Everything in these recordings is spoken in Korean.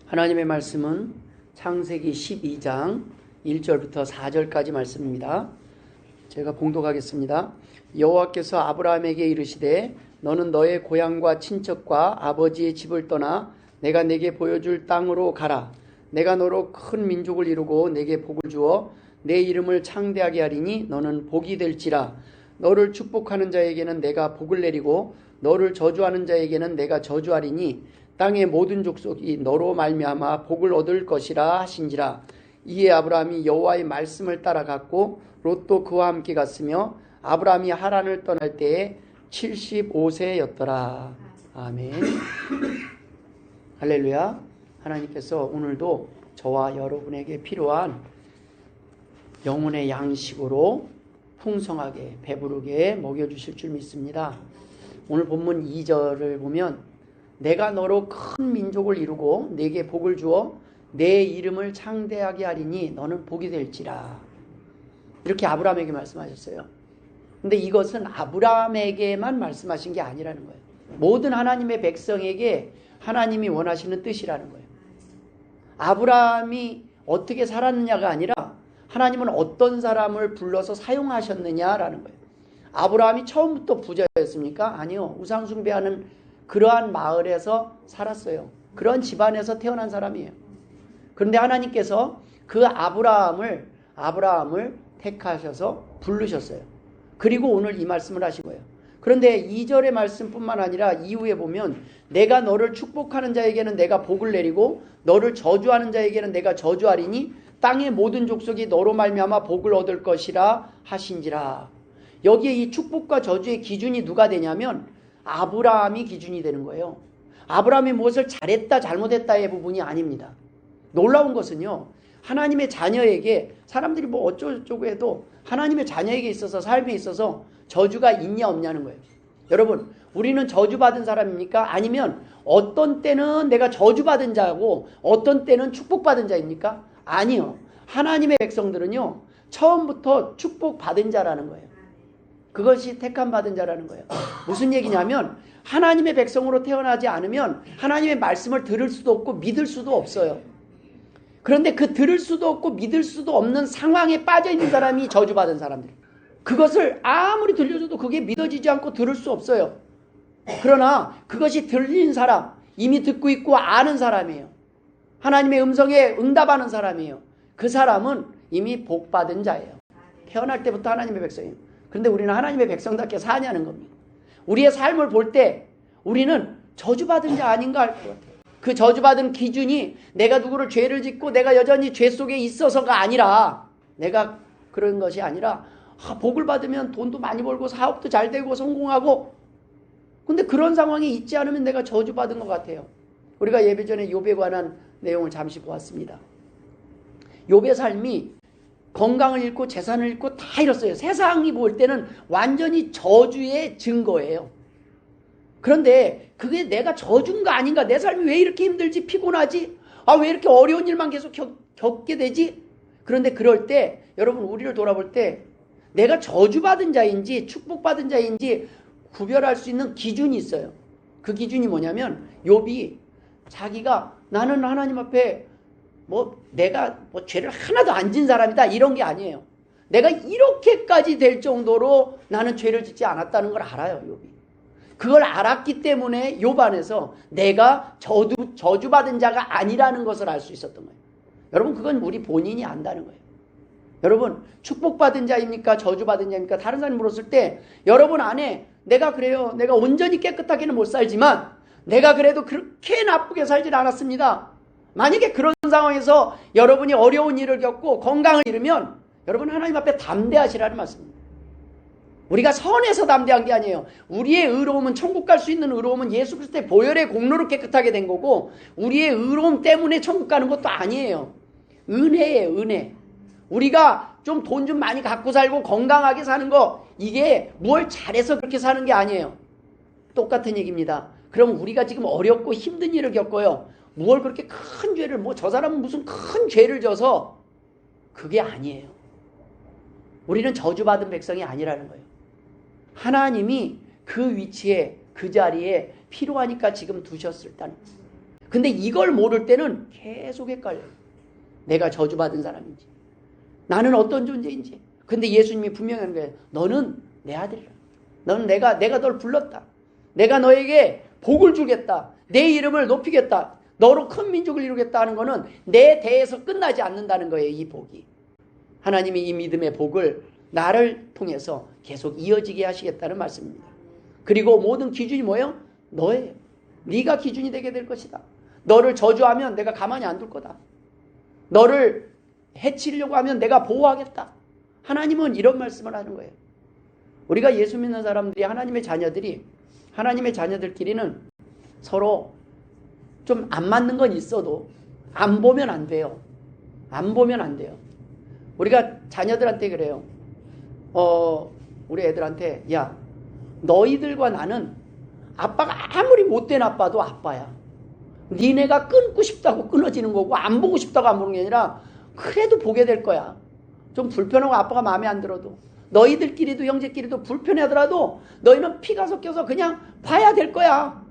하나님의 말씀은 창세기 12장 1절부터 4절까지 말씀입니다. 제가 봉독하겠습니다. 여호와께서 아브라함에게 이르시되 너는 너의 고향과 친척과 아버지의 집을 떠나 내가 내게 보여줄 땅으로 가라. 내가 너로 큰 민족을 이루고 내게 복을 주어 내 이름을 창대하게 하리니 너는 복이 될지라. 너를 축복하는 자에게는 내가 복을 내리고 너를 저주하는 자에게는 내가 저주하리니 땅의 모든 족속이 너로 말미암아 복을 얻을 것이라 하신지라. 이에 아브라함이 여호와의 말씀을 따라갔고 롯도 그와 함께 갔으며 아브라함이 하란을 떠날 때에 75세였더라. 아멘. 할렐루야. 하나님께서 오늘도 저와 여러분에게 필요한 영혼의 양식으로 풍성하게 배부르게 먹여주실 줄 믿습니다. 오늘 본문 2절을 보면 내가 너로 큰 민족을 이루고 내게 복을 주어 내 이름을 창대하게 하리니 너는 복이 될지라. 이렇게 아브라함에게 말씀하셨어요. 근데 이것은 아브라함에게만 말씀하신 게 아니라는 거예요. 모든 하나님의 백성에게 하나님이 원하시는 뜻이라는 거예요. 아브라함이 어떻게 살았느냐가 아니라 하나님은 어떤 사람을 불러서 사용하셨느냐라는 거예요. 아브라함이 처음부터 부자였습니까? 아니요. 우상숭배하는 그러한 마을에서 살았어요. 그런 집안에서 태어난 사람이에요. 그런데 하나님께서 그 아브라함을 택하셔서 부르셨어요. 그리고 오늘 이 말씀을 하신 거예요. 그런데 2절의 말씀뿐만 아니라 이후에 보면 내가 너를 축복하는 자에게는 내가 복을 내리고 너를 저주하는 자에게는 내가 저주하리니 땅의 모든 족속이 너로 말미암아 복을 얻을 것이라 하신지라. 여기에 이 축복과 저주의 기준이 누가 되냐면 아브라함이 기준이 되는 거예요. 아브라함이 무엇을 잘했다 잘못했다의 부분이 아닙니다. 놀라운 것은요, 하나님의 자녀에게 사람들이 뭐 어쩌고 해도 하나님의 자녀에게 있어서 삶에 있어서 저주가 있냐 없냐는 거예요. 여러분, 우리는 저주받은 사람입니까? 아니면 어떤 때는 내가 저주받은 자고 어떤 때는 축복받은 자입니까? 아니요. 하나님의 백성들은요, 처음부터 축복받은 자라는 거예요. 그것이 택함 받은 자라는 거예요. 무슨 얘기냐면 하나님의 백성으로 태어나지 않으면 하나님의 말씀을 들을 수도 없고 믿을 수도 없어요. 그런데 그 들을 수도 없고 믿을 수도 없는 상황에 빠져 있는 사람이 저주받은 사람들. 그것을 아무리 들려줘도 그게 믿어지지 않고 들을 수 없어요. 그러나 그것이 들린 사람, 이미 듣고 있고 아는 사람이에요. 하나님의 음성에 응답하는 사람이에요. 그 사람은 이미 복받은 자예요. 태어날 때부터 하나님의 백성이에요. 그런데 우리는 하나님의 백성답게 사냐는 겁니다. 우리의 삶을 볼 때 우리는 저주받은 자 아닌가 할 것 같아요. 그 저주받은 기준이 내가 누구를 죄를 짓고 내가 여전히 죄 속에 있어서가 아니라, 내가 그런 것이 아니라 복을 받으면 돈도 많이 벌고 사업도 잘 되고 성공하고, 근데 그런 상황이 있지 않으면 내가 저주받은 것 같아요. 우리가 예배 전에 욥에 관한 내용을 잠시 보았습니다. 욥의 삶이 건강을 잃고 재산을 잃고 다 잃었어요. 세상이 볼 때는 완전히 저주의 증거예요. 그런데 그게 내가 저주인가 아닌가, 내 삶이 왜 이렇게 힘들지, 피곤하지, 왜 이렇게 어려운 일만 계속 겪게 되지. 그런데 그럴 때 여러분, 우리를 돌아볼 때 내가 저주받은 자인지 축복받은 자인지 구별할 수 있는 기준이 있어요. 그 기준이 뭐냐면 욥이 자기가 나는 하나님 앞에 내가 죄를 하나도 안 진 사람이다 이런 게 아니에요. 내가 이렇게까지 될 정도로 나는 죄를 짓지 않았다는 걸 알아요, 욥이. 그걸 알았기 때문에 욥 안에서 내가 저주받은 자가 아니라는 것을 알 수 있었던 거예요. 여러분, 그건 우리 본인이 안다는 거예요. 여러분, 축복받은 자입니까? 저주받은 자입니까? 다른 사람이 물었을 때 여러분 안에 내가 그래요, 내가 온전히 깨끗하게는 못 살지만 내가 그래도 그렇게 나쁘게 살질 않았습니다. 만약에 그런 상황에서 여러분이 어려운 일을 겪고 건강을 잃으면 여러분 하나님 앞에 담대하시라는 말씀입니다. 우리가 선해서 담대한 게 아니에요. 우리의 의로움은, 천국 갈 수 있는 의로움은 예수 그리스도의 보혈의 공로로 깨끗하게 된 거고, 우리의 의로움 때문에 천국 가는 것도 아니에요. 은혜예요, 은혜. 우리가 좀 돈 좀 많이 갖고 살고 건강하게 사는 거, 이게 뭘 잘해서 그렇게 사는 게 아니에요. 똑같은 얘기입니다. 그럼 우리가 지금 어렵고 힘든 일을 겪어요. 뭘 그렇게 큰 죄를, 저 사람은 무슨 큰 죄를 져서, 그게 아니에요. 우리는 저주받은 백성이 아니라는 거예요. 하나님이 그 위치에, 그 자리에 필요하니까 지금 두셨을 때, 근데 이걸 모를 때는 계속 헷갈려요. 내가 저주받은 사람인지, 나는 어떤 존재인지. 근데 예수님이 분명히 하는 거예요. 너는 내 아들이라. 너는 내가 널 불렀다. 내가 너에게 복을 주겠다. 내 이름을 높이겠다. 너로 큰 민족을 이루겠다 하는 거는 내 대에서 끝나지 않는다는 거예요. 이 복이. 하나님이 이 믿음의 복을 나를 통해서 계속 이어지게 하시겠다는 말씀입니다. 그리고 모든 기준이 뭐예요? 너예요. 네가 기준이 되게 될 것이다. 너를 저주하면 내가 가만히 안 둘 거다. 너를 해치려고 하면 내가 보호하겠다. 하나님은 이런 말씀을 하는 거예요. 우리가 예수 믿는 사람들이, 하나님의 자녀들끼리는 서로 좀 안 맞는 건 있어도 안 보면 안 돼요. 안 보면 안 돼요. 우리가 자녀들한테 그래요. 우리 애들한테, 야, 너희들과 나는 아빠가 아무리 못된 아빠도 아빠야. 니네가 끊고 싶다고 끊어지는 거고 안 보고 싶다고 안 보는 게 아니라 그래도 보게 될 거야. 좀 불편하고 아빠가 마음에 안 들어도, 너희들끼리도 형제끼리도 불편하더라도 너희는 피가 섞여서 그냥 봐야 될 거야.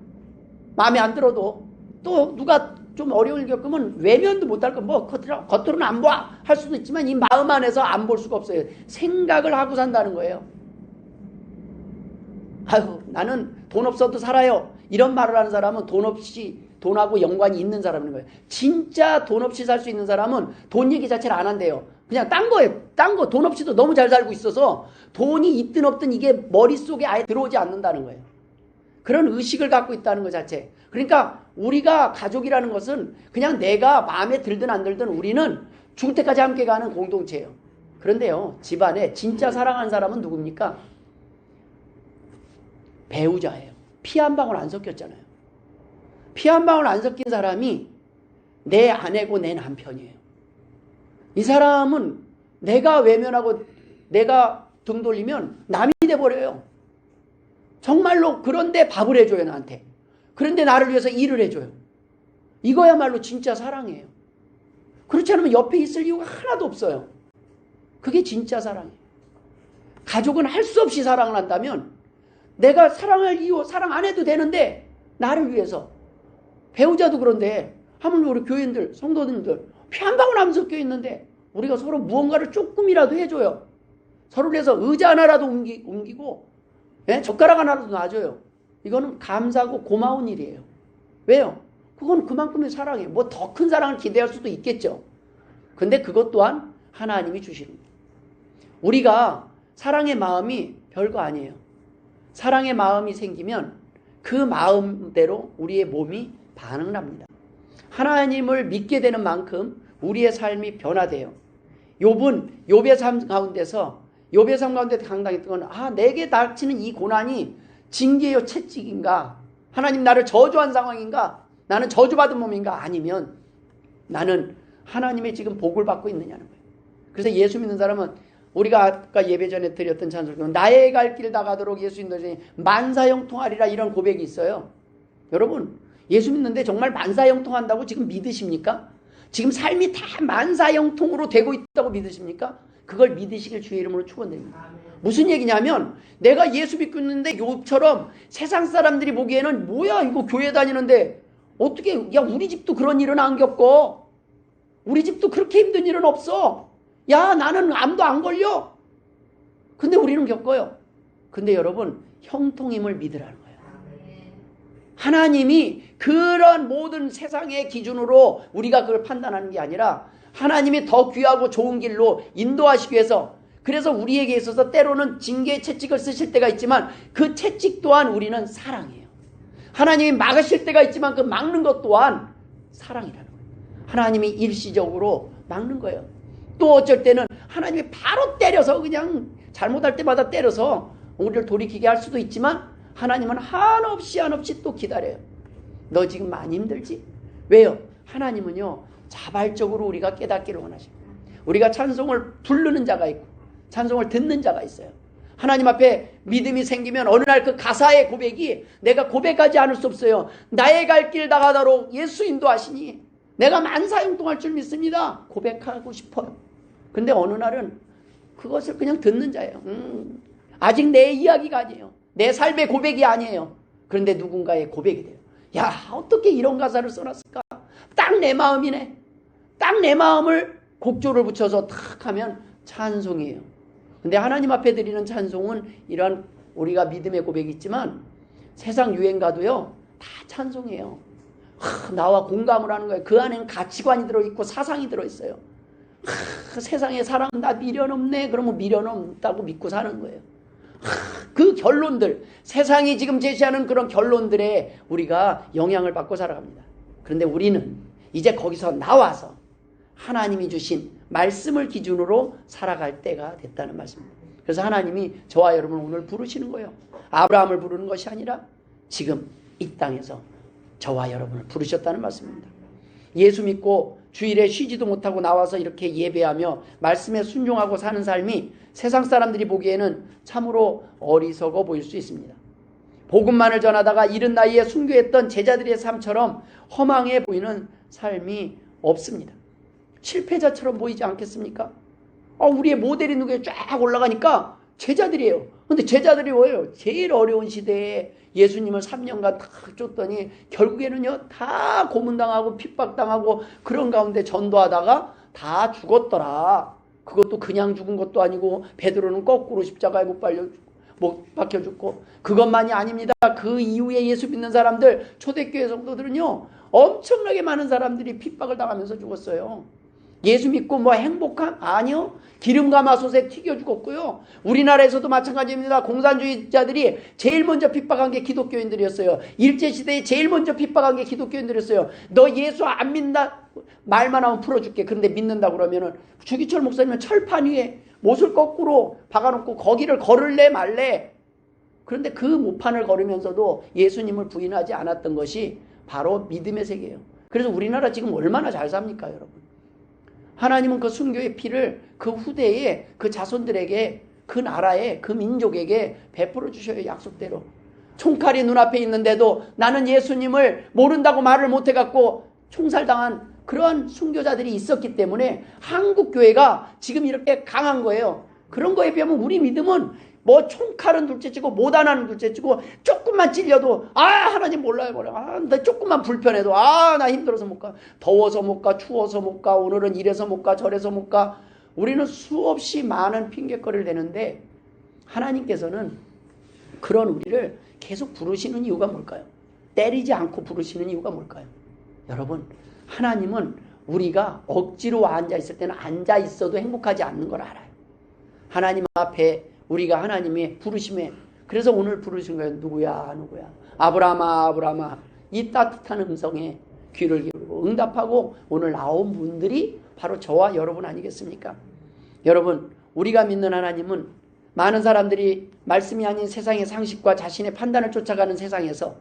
마음에 안 들어도. 또 누가 좀 어려운 일 겪으면 외면도 못할 거, 뭐 겉으로는 안 봐 할 수도 있지만 이 마음 안에서 안 볼 수가 없어요. 생각을 하고 산다는 거예요. 아유, 나는 돈 없어도 살아요. 이런 말을 하는 사람은 돈하고 연관이 있는 사람인 거예요. 진짜 돈 없이 살 수 있는 사람은 돈 얘기 자체를 안 한대요. 그냥 딴 거예요. 딴 거. 돈 없이도 너무 잘 살고 있어서 돈이 있든 없든 이게 머릿속에 아예 들어오지 않는다는 거예요. 그런 의식을 갖고 있다는 것 자체. 그러니까 우리가 가족이라는 것은 그냥 내가 마음에 들든 안 들든 우리는 죽을 때까지 함께 가는 공동체예요. 그런데요, 집안에 진짜 사랑하는 사람은 누굽니까? 배우자예요. 피 한 방울 안 섞였잖아요. 피 한 방울 안 섞인 사람이 내 아내고 내 남편이에요. 이 사람은 내가 외면하고 내가 등 돌리면 남이 돼버려요. 정말로. 그런데 밥을 해줘요, 나한테. 그런데 나를 위해서 일을 해줘요. 이거야말로 진짜 사랑이에요. 그렇지 않으면 옆에 있을 이유가 하나도 없어요. 그게 진짜 사랑이에요. 가족은 할 수 없이 사랑을 한다면 내가 사랑할 이유, 사랑 안 해도 되는데 나를 위해서. 배우자도 그런데 하물며 우리 교인들, 성도님들 피 한 방울 안 섞여 있는데 우리가 서로 무언가를 조금이라도 해줘요. 서로를 위해서 의자 하나라도 옮기고 젓가락 하나라도 놔줘요. 이거는 감사하고 고마운 일이에요. 왜요? 그건 그만큼의 사랑이에요. 뭐 더 큰 사랑을 기대할 수도 있겠죠. 근데 그것 또한 하나님이 주시는 거예요. 우리가 사랑의 마음이 별거 아니에요. 사랑의 마음이 생기면 그 마음대로 우리의 몸이 반응을 합니다. 하나님을 믿게 되는 만큼 우리의 삶이 변화돼요. 욥의 삶 가운데서 당당했던 건, 내게 닥치는 이 고난이 징계요 채찍인가? 하나님 나를 저주한 상황인가? 나는 저주받은 몸인가? 아니면 나는 하나님의 지금 복을 받고 있느냐는 거예요. 그래서 예수 믿는 사람은 우리가 아까 예배 전에 드렸던 찬송, 나의 갈 길 나가도록 예수 인도하시니 만사형통하리라, 이런 고백이 있어요. 여러분, 예수 믿는데 정말 만사형통한다고 지금 믿으십니까? 지금 삶이 다 만사형통으로 되고 있다고 믿으십니까? 그걸 믿으시길 주의 이름으로 축원드립니다. 무슨 얘기냐면, 내가 예수 믿고 있는데 욥처럼 세상 사람들이 보기에는 뭐야 이거 교회 다니는데 어떻게, 야 우리 집도 그런 일은 안 겪어. 우리 집도 그렇게 힘든 일은 없어. 야 나는 암도 안 걸려. 근데 우리는 겪어요. 근데 여러분, 형통임을 믿으라는 거예요. 하나님이 그런 모든 세상의 기준으로 우리가 그걸 판단하는 게 아니라 하나님이 더 귀하고 좋은 길로 인도하시기 위해서, 그래서 우리에게 있어서 때로는 징계의 채찍을 쓰실 때가 있지만 그 채찍 또한 우리는 사랑이에요. 하나님이 막으실 때가 있지만 그 막는 것 또한 사랑이라는 거예요. 하나님이 일시적으로 막는 거예요. 또 어쩔 때는 하나님이 바로 때려서, 그냥 잘못할 때마다 때려서 우리를 돌이키게 할 수도 있지만 하나님은 한없이 또 기다려요. 너 지금 많이 힘들지? 왜요? 하나님은요, 자발적으로 우리가 깨닫기를 원하십니다. 우리가 찬송을 부르는 자가 있고 찬송을 듣는 자가 있어요. 하나님 앞에 믿음이 생기면 어느 날 그 가사의 고백이 내가 고백하지 않을 수 없어요. 나의 갈 길 나가도록 예수 인도하시니 내가 만사형통할 줄 믿습니다. 고백하고 싶어요. 근데 어느 날은 그것을 그냥 듣는 자예요. 아직 내 이야기가 아니에요. 내 삶의 고백이 아니에요. 그런데 누군가의 고백이 돼요. 야, 어떻게 이런 가사를 써놨을까? 딱 내 마음이네. 딱 내 마음을 곡조를 붙여서 탁 하면 찬송이에요. 근데 하나님 앞에 드리는 찬송은 이러한 우리가 믿음의 고백이 있지만 세상 유행가도요, 다 찬송이에요. 나와 공감을 하는 거예요. 그 안에는 가치관이 들어있고 사상이 들어있어요. 세상에 사람 나 미련 없네. 그러면 미련 없다고 믿고 사는 거예요. 그 결론들, 세상이 지금 제시하는 그런 결론들에 우리가 영향을 받고 살아갑니다. 그런데 우리는 이제 거기서 나와서 하나님이 주신 말씀을 기준으로 살아갈 때가 됐다는 말씀입니다. 그래서 하나님이 저와 여러분을 오늘 부르시는 거예요. 아브라함을 부르는 것이 아니라 지금 이 땅에서 저와 여러분을 부르셨다는 말씀입니다. 예수 믿고 주일에 쉬지도 못하고 나와서 이렇게 예배하며 말씀에 순종하고 사는 삶이 세상 사람들이 보기에는 참으로 어리석어 보일 수 있습니다. 복음만을 전하다가 이른 나이에 순교했던 제자들의 삶처럼 허망해 보이는 삶이 없습니다. 실패자처럼 보이지 않겠습니까? 우리의 모델이 누구에 쫙 올라가니까 제자들이에요. 근데 제자들이 뭐예요? 제일 어려운 시대에 예수님을 3년간 다 쫓더니 결국에는요, 다 고문당하고 핍박당하고 그런 가운데 전도하다가 다 죽었더라. 그것도 그냥 죽은 것도 아니고 베드로는 거꾸로 십자가에 못 박혀 죽고, 그것만이 아닙니다. 그 이후에 예수 믿는 사람들, 초대교회 성도들은요, 엄청나게 많은 사람들이 핍박을 당하면서 죽었어요. 예수 믿고 뭐 행복함? 아니요. 기름가마솥에 튀겨 죽었고요. 우리나라에서도 마찬가지입니다. 공산주의자들이 제일 먼저 핍박한 게 기독교인들이었어요. 일제시대에 제일 먼저 핍박한 게 기독교인들이었어요. 너 예수 안 믿는다? 말만 하면 풀어줄게. 그런데 믿는다고 그러면은 주기철 목사님은 철판 위에 못을 거꾸로 박아놓고 거기를 걸을래 말래. 그런데 그 모판을 걸으면서도 예수님을 부인하지 않았던 것이 바로 믿음의 세계예요. 그래서 우리나라 지금 얼마나 잘 삽니까, 여러분? 하나님은 그 순교의 피를 그 후대에 그 자손들에게, 그 나라에, 그 민족에게 베풀어 주셔요. 약속대로. 총칼이 눈앞에 있는데도 나는 예수님을 모른다고 말을 못해갖고 총살당한 그러한 순교자들이 있었기 때문에 한국 교회가 지금 이렇게 강한 거예요. 그런 거에 비하면 우리 믿음은 뭐 총칼은 둘째치고 못하나는 둘째치고 조금만 찔려도 하나님 몰라요. 나 조금만 불편해도 나 힘들어서 못 가. 더워서 못 가. 추워서 못 가. 오늘은 이래서 못 가. 저래서 못 가. 우리는 수없이 많은 핑계거리를 대는데 하나님께서는 그런 우리를 계속 부르시는 이유가 뭘까요? 때리지 않고 부르시는 이유가 뭘까요? 여러분, 하나님은 우리가 억지로 앉아있을 때는 앉아있어도 행복하지 않는 걸 알아요. 하나님 앞에 우리가 하나님의 부르심에, 그래서 오늘 부르신 거예요. 누구야? 아브라함아, 아브라함아. 이 따뜻한 음성에 귀를 기울이고 응답하고 오늘 나온 분들이 바로 저와 여러분 아니겠습니까? 여러분, 우리가 믿는 하나님은 많은 사람들이 말씀이 아닌 세상의 상식과 자신의 판단을 쫓아가는 세상에서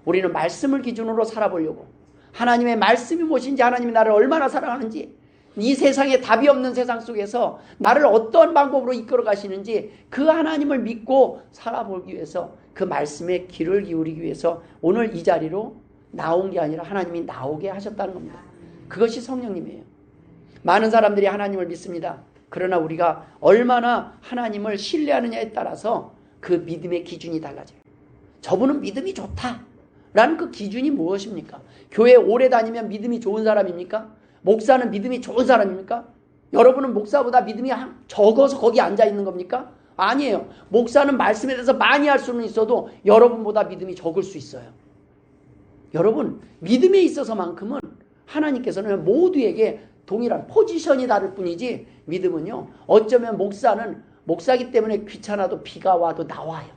우리는 말씀을 기준으로 살아보려고, 하나님의 말씀이 무엇인지, 하나님이 나를 얼마나 사랑하는지, 이 세상에 답이 없는 세상 속에서 나를 어떤 방법으로 이끌어 가시는지 그 하나님을 믿고 살아보기 위해서, 그 말씀에 귀를 기울이기 위해서 오늘 이 자리로 나온 게 아니라 하나님이 나오게 하셨다는 겁니다. 그것이 성령님이에요. 많은 사람들이 하나님을 믿습니다. 그러나 우리가 얼마나 하나님을 신뢰하느냐에 따라서 그 믿음의 기준이 달라져요. 저분은 믿음이 좋다라는 그 기준이 무엇입니까? 교회 오래 다니면 믿음이 좋은 사람입니까? 목사는 믿음이 좋은 사람입니까? 여러분은 목사보다 믿음이 적어서 거기 앉아 있는 겁니까? 아니에요. 목사는 말씀에 대해서 많이 할 수는 있어도 여러분보다 믿음이 적을 수 있어요. 여러분, 믿음에 있어서만큼은 하나님께서는 모두에게 동일한 포지션이 다를 뿐이지, 믿음은요, 어쩌면 목사는 목사기 때문에 귀찮아도 비가 와도 나와요.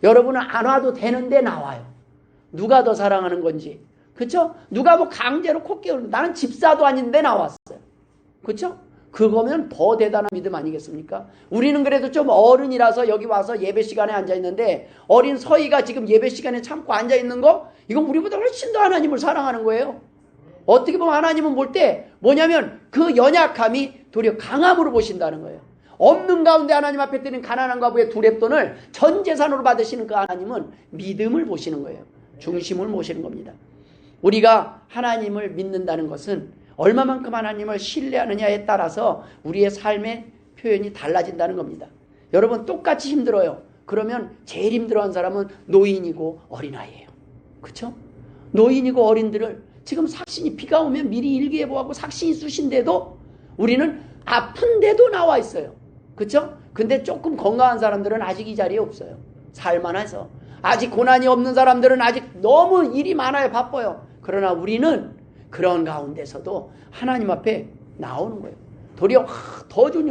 여러분은 안 와도 되는데 나와요. 누가 더 사랑하는 건지. 그쵸? 누가 뭐 강제로 코 깨우는, 나는 집사도 아닌데 나왔어요. 그쵸? 그거면 더 대단한 믿음 아니겠습니까? 우리는 그래도 좀 어른이라서 여기 와서 예배 시간에 앉아있는데, 어린 서희가 지금 예배 시간에 참고 앉아있는 거, 이건 우리보다 훨씬 더 하나님을 사랑하는 거예요. 어떻게 보면 하나님은 볼 때 뭐냐면 그 연약함이 도리어 강함으로 보신다는 거예요. 없는 가운데 하나님 앞에 드는 가난한 과부의 두 렙돈을 전 재산으로 받으시는 그 하나님은 믿음을 보시는 거예요. 중심을 모시는 겁니다. 우리가 하나님을 믿는다는 것은 얼마만큼 하나님을 신뢰하느냐에 따라서 우리의 삶의 표현이 달라진다는 겁니다. 여러분, 똑같이 힘들어요. 그러면 제일 힘들어하는 사람은 노인이고 어린아이예요. 그렇죠? 노인이고 어린들을 지금 삭신이 비가 오면 미리 일기예보하고 삭신이 쑤신데도 우리는 아픈데도 나와 있어요. 그렇죠? 근데 조금 건강한 사람들은 아직 이 자리에 없어요. 살만해서. 아직 고난이 없는 사람들은 아직 너무 일이 많아요. 바빠요. 그러나 우리는 그런 가운데서도 하나님 앞에 나오는 거예요. 도리어 더 좋니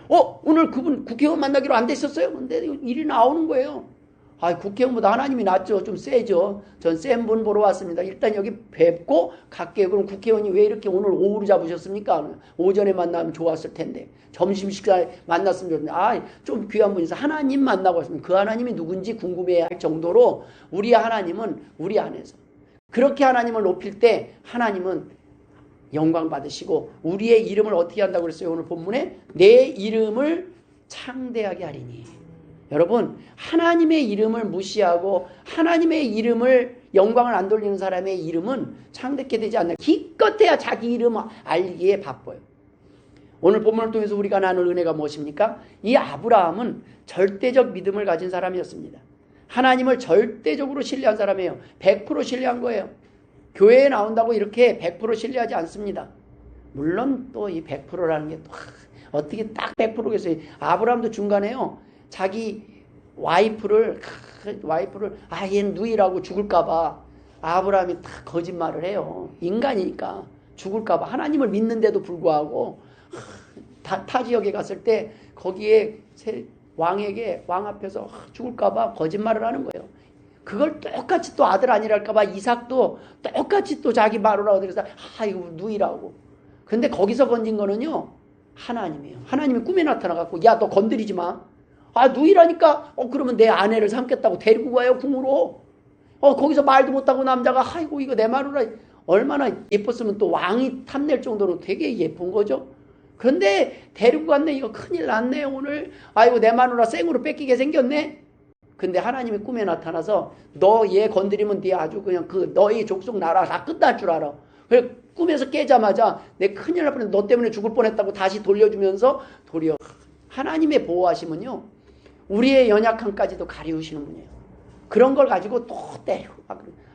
오늘 그분 국회의원 만나기로 안 됐었어요. 근데 일이 나오는 거예요. 국회의원보다 하나님이 낫죠. 좀 세죠. 전 센 분 보러 왔습니다. 일단 여기 뵙고 갈게요. 그럼 국회의원이 왜 이렇게 오늘 오후로 잡으셨습니까? 오전에 만나면 좋았을 텐데. 점심 식사에 만났으면 좋겠는데. 좀 귀한 분이서 하나님 만나고 왔습니다. 그 하나님이 누군지 궁금해야 할 정도로 우리 하나님은 우리 안에서. 그렇게 하나님을 높일 때 하나님은 영광 받으시고 우리의 이름을 어떻게 한다고 그랬어요? 오늘 본문에 내 이름을 창대하게 하리니. 여러분, 하나님의 이름을 무시하고 하나님의 이름을 영광을 안 돌리는 사람의 이름은 창대케 되지 않나요? 기껏해야 자기 이름 알기에 바빠요. 오늘 본문을 통해서 우리가 나눌 은혜가 무엇입니까? 이 아브라함은 절대적 믿음을 가진 사람이었습니다. 하나님을 절대적으로 신뢰한 사람이에요. 100% 신뢰한 거예요. 교회에 나온다고 이렇게 100% 신뢰하지 않습니다. 물론 또 이 100%라는 게 또 어떻게 딱 100%겠어요. 아브라함도 중간에요. 자기 와이프를 얘는 누이라고 죽을까봐 아브라함이 다 거짓말을 해요. 인간이니까 죽을까봐. 하나님을 믿는데도 불구하고 타 지역에 갔을 때 거기에 왕 앞에서 죽을까봐 거짓말을 하는 거예요. 그걸 똑같이 또 아들 아니랄까봐 이삭도 똑같이 또 자기 말을 하고 그래서 이거 누이라고. 근데 거기서 건진 거는요 하나님이에요. 하나님이 꿈에 나타나갖고 야 너 건드리지 마. 누이라니까 그러면 내 아내를 삼겠다고 데리고 가요 궁으로. 거기서 말도 못하고 남자가 아이고 이거 내 마누라 얼마나 예뻤으면 또 왕이 탐낼 정도로 되게 예쁜 거죠. 그런데 데리고 갔네. 이거 큰일 났네 오늘. 아이고 내 마누라 생으로 뺏기게 생겼네. 근데 하나님이 꿈에 나타나서 너 얘 건드리면 네 아주 그냥 너희 족속 나라 다 끝날 줄 알아. 그래 꿈에서 깨자마자 내 큰일 날 뻔했어. 너 때문에 죽을 뻔했다고 다시 돌려주면서 도리어 하나님의 보호하심은요 우리의 연약함까지도 가리우시는 분이에요. 그런 걸 가지고 또 때리고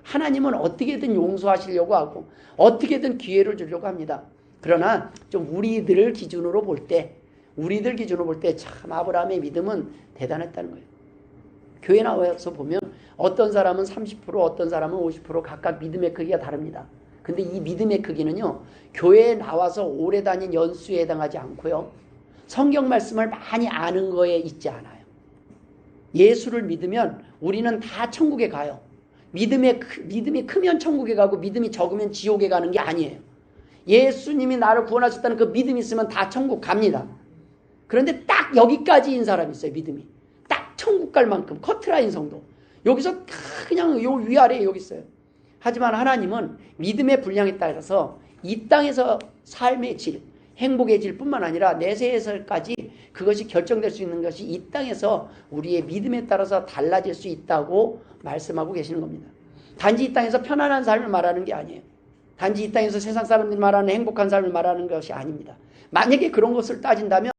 하나님은 어떻게든 용서하시려고 하고 어떻게든 기회를 주려고 합니다. 그러나 좀 우리들 기준으로 볼 때 참 아브라함의 믿음은 대단했다는 거예요. 교회 나와서 보면 어떤 사람은 30% 어떤 사람은 50% 각각 믿음의 크기가 다릅니다. 근데 이 믿음의 크기는요 교회에 나와서 오래 다닌 연수에 해당하지 않고요 성경 말씀을 많이 아는 거에 있지 않아요. 예수를 믿으면 우리는 다 천국에 가요. 믿음이 크면 천국에 가고 믿음이 적으면 지옥에 가는 게 아니에요. 예수님이 나를 구원하셨다는 그 믿음이 있으면 다 천국 갑니다. 그런데 딱 여기까지인 사람이 있어요. 믿음이 딱 천국 갈 만큼 커트라인 성도 여기서 그냥 요 위아래에 여기 있어요. 하지만 하나님은 믿음의 분량에 따라서 이 땅에서 삶의 질 행복의 질 뿐만 아니라 내세에서까지 그것이 결정될 수 있는 것이 이 땅에서 우리의 믿음에 따라서 달라질 수 있다고 말씀하고 계시는 겁니다. 단지 이 땅에서 편안한 삶을 말하는 게 아니에요. 단지 이 땅에서 세상 사람들이 말하는 행복한 삶을 말하는 것이 아닙니다. 만약에 그런 것을 따진다면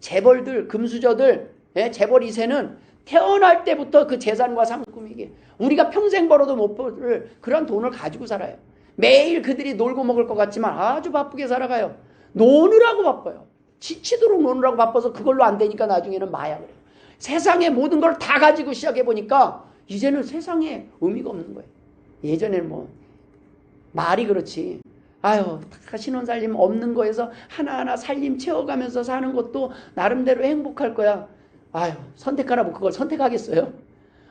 재벌들, 금수저들, 재벌 2세는 태어날 때부터 그 재산과 상품이게 우리가 평생 벌어도 못 벌 그런 돈을 가지고 살아요. 매일 그들이 놀고 먹을 것 같지만 아주 바쁘게 살아가요. 노느라고 바빠요. 지치도록 노느라고 바빠서 그걸로 안 되니까 나중에는 마약을 해요. 세상의 모든 걸 다 가지고 시작해보니까 이제는 세상에 의미가 없는 거예요. 예전에는 말이 그렇지. 다 신혼살림 없는 거에서 하나하나 살림 채워가면서 사는 것도 나름대로 행복할 거야. 선택하라고 그걸 선택하겠어요?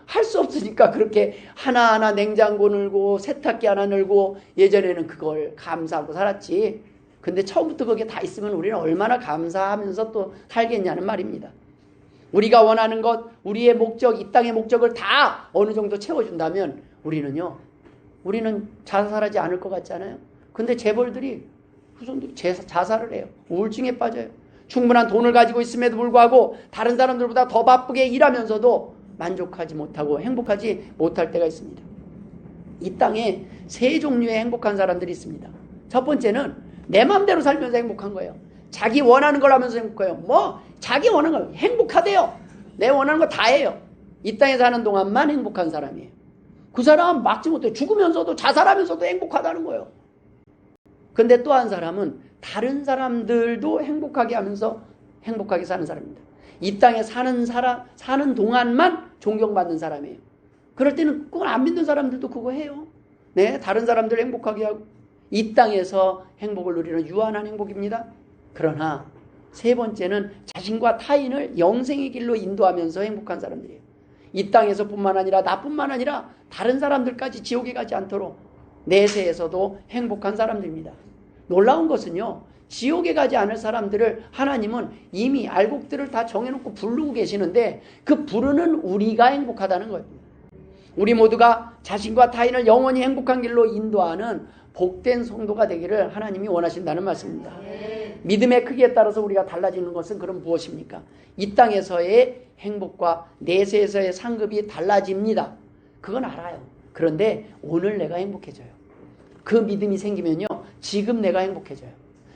할 수 없으니까 그렇게 하나하나 냉장고 늘고 세탁기 하나 늘고 예전에는 그걸 감사하고 살았지. 근데 처음부터 그게 다 있으면 우리는 얼마나 감사하면서 또 살겠냐는 말입니다. 우리가 원하는 것, 우리의 목적, 이 땅의 목적을 다 어느 정도 채워준다면 우리는 자살하지 않을 것 같잖아요. 근데 재벌들이 후손들이 자살을 해요. 우울증에 빠져요. 충분한 돈을 가지고 있음에도 불구하고 다른 사람들보다 더 바쁘게 일하면서도 만족하지 못하고 행복하지 못할 때가 있습니다. 이 땅에 세 종류의 행복한 사람들이 있습니다. 첫 번째는 내 마음대로 살면서 행복한 거예요. 자기 원하는 걸 하면서 행복해요. 자기 원하는 걸 행복하대요. 내 원하는 거 다 해요. 이 땅에 사는 동안만 행복한 사람이에요. 그 사람 막지 못해. 죽으면서도 자살하면서도 행복하다는 거예요. 근데 또 한 사람은 다른 사람들도 행복하게 하면서 행복하게 사는 사람입니다. 이 땅에 사는 동안만 존경받는 사람이에요. 그럴 때는 그걸 안 믿는 사람들도 그거 해요. 네, 다른 사람들 행복하게 하고 이 땅에서 행복을 누리는 유한한 행복입니다. 그러나 세 번째는 자신과 타인을 영생의 길로 인도하면서 행복한 사람들이에요. 이 땅에서뿐만 아니라 나뿐만 아니라 다른 사람들까지 지옥에 가지 않도록 내세에서도 행복한 사람들입니다. 놀라운 것은요, 지옥에 가지 않을 사람들을 하나님은 이미 알곡들을 다 정해놓고 부르고 계시는데 그 부르는 우리가 행복하다는 거예요. 우리 모두가 자신과 타인을 영원히 행복한 길로 인도하는 복된 성도가 되기를 하나님이 원하신다는 말씀입니다. 믿음의 크기에 따라서 우리가 달라지는 것은 그럼 무엇입니까? 이 땅에서의 행복과 내세에서의 상급이 달라집니다. 그건 알아요. 그런데 오늘 내가 행복해져요. 그 믿음이 생기면요, 지금 내가 행복해져요.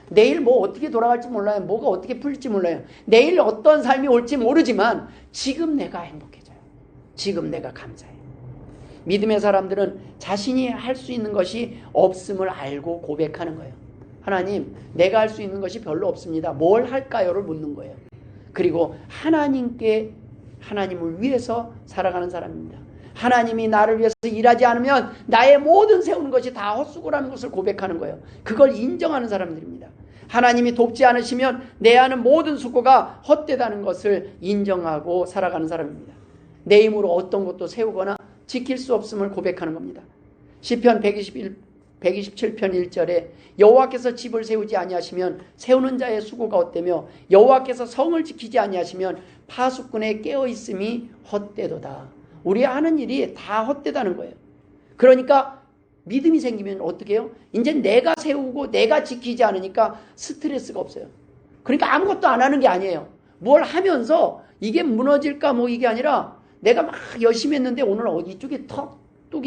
내일 뭐 어떻게 돌아갈지 몰라요. 뭐가 어떻게 풀릴지 몰라요. 내일 어떤 삶이 올지 모르지만 지금 내가 행복해져요. 지금 내가 감사해요. 믿음의 사람들은 자신이 할 수 있는 것이 없음을 알고 고백하는 거예요. 하나님, 내가 할 수 있는 것이 별로 없습니다. 뭘 할까요를 묻는 거예요. 그리고 하나님을 위해서 살아가는 사람입니다. 하나님이 나를 위해서 일하지 않으면 나의 모든 세우는 것이 다 헛수고라는 것을 고백하는 거예요. 그걸 인정하는 사람들입니다. 하나님이 돕지 않으시면 내 하는 모든 수고가 헛되다는 것을 인정하고 살아가는 사람입니다. 내 힘으로 어떤 것도 세우거나 지킬 수 없음을 고백하는 겁니다. 시편 127편 1절에 여호와께서 집을 세우지 아니하시면 세우는 자의 수고가 헛되며 여호와께서 성을 지키지 아니하시면 파수꾼의 깨어있음이 헛되도다. 우리 하는 일이 다 헛되다는 거예요. 그러니까 믿음이 생기면 어떻게 해요? 이제 내가 세우고 내가 지키지 않으니까 스트레스가 없어요. 그러니까 아무것도 안 하는 게 아니에요. 뭘 하면서 이게 무너질까 뭐 이게 아니라 내가 막 열심히 했는데 오늘 이쪽에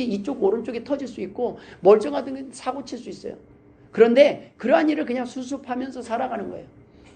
이쪽 오른쪽에 터질 수 있고 멀쩡하던 사고 칠 수 있어요. 그런데 그러한 일을 그냥 수습하면서 살아가는 거예요.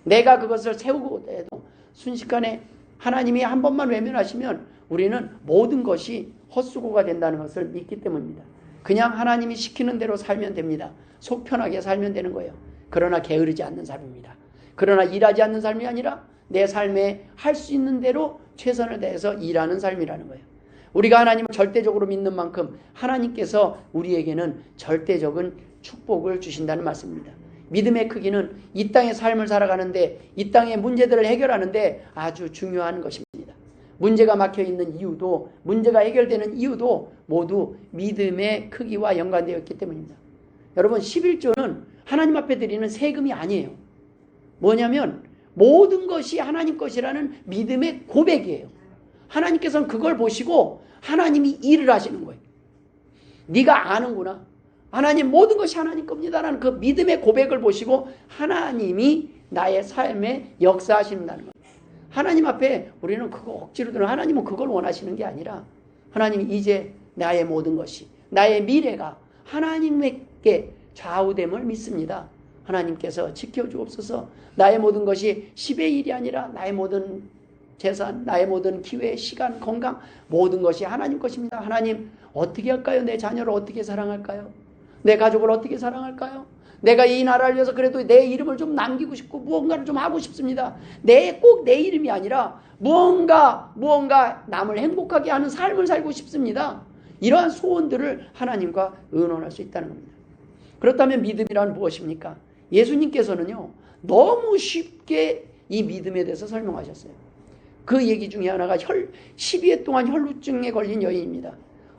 내가 그것을 세우고 해도 순식간에 하나님이 한 번만 외면하시면 우리는 모든 것이 헛수고가 된다는 것을 믿기 때문입니다. 그냥 하나님이 시키는 대로 살면 됩니다. 속 편하게 살면 되는 거예요. 그러나 게으르지 않는 삶입니다. 그러나 일하지 않는 삶이 아니라 내 삶에 할 수 있는 대로 최선을 다해서 일하는 삶이라는 거예요. 우리가 하나님을 절대적으로 믿는 만큼 하나님께서 우리에게는 절대적인 축복을 주신다는 말씀입니다. 믿음의 크기는 이 땅의 삶을 살아가는데 이 땅의 문제들을 해결하는데 아주 중요한 것입니다. 문제가 막혀있는 이유도 문제가 해결되는 이유도 모두 믿음의 크기와 연관되어 있기 때문입니다. 여러분 11조는 하나님 앞에 드리는 세금이 아니에요. 뭐냐면 모든 것이 하나님 것이라는 믿음의 고백이에요. 하나님께서는 그걸 보시고 하나님이 일을 하시는 거예요. 네가 아는구나. 하나님 모든 것이 하나님 겁니다라는 그 믿음의 고백을 보시고 하나님이 나의 삶에 역사하신다는 거예요. 하나님 앞에 우리는 그거 억지로 들어 하나님은 그걸 원하시는 게 아니라 하나님이 이제 나의 모든 것이 나의 미래가 하나님께 좌우됨을 믿습니다. 하나님께서 지켜주옵소서. 나의 모든 것이 10의 1이 아니라 나의 모든 재산, 나의 모든 기회, 시간, 건강 모든 것이 하나님 것입니다. 하나님 어떻게 할까요? 내 자녀를 어떻게 사랑할까요? 내 가족을 어떻게 사랑할까요? 내가 이 나라를 위해서 그래도 내 이름을 좀 남기고 싶고 무언가를 좀 하고 싶습니다. 꼭 내 이름이 아니라 무언가 남을 행복하게 하는 삶을 살고 싶습니다. 이러한 소원들을 하나님과 의논할 수 있다는 겁니다. 그렇다면 믿음이란 무엇입니까? 예수님께서는요 너무 쉽게 이 믿음에 대해서 설명하셨어요. 그 얘기 중에 하나가 12회 동안 혈루증에 걸린 여인입니다.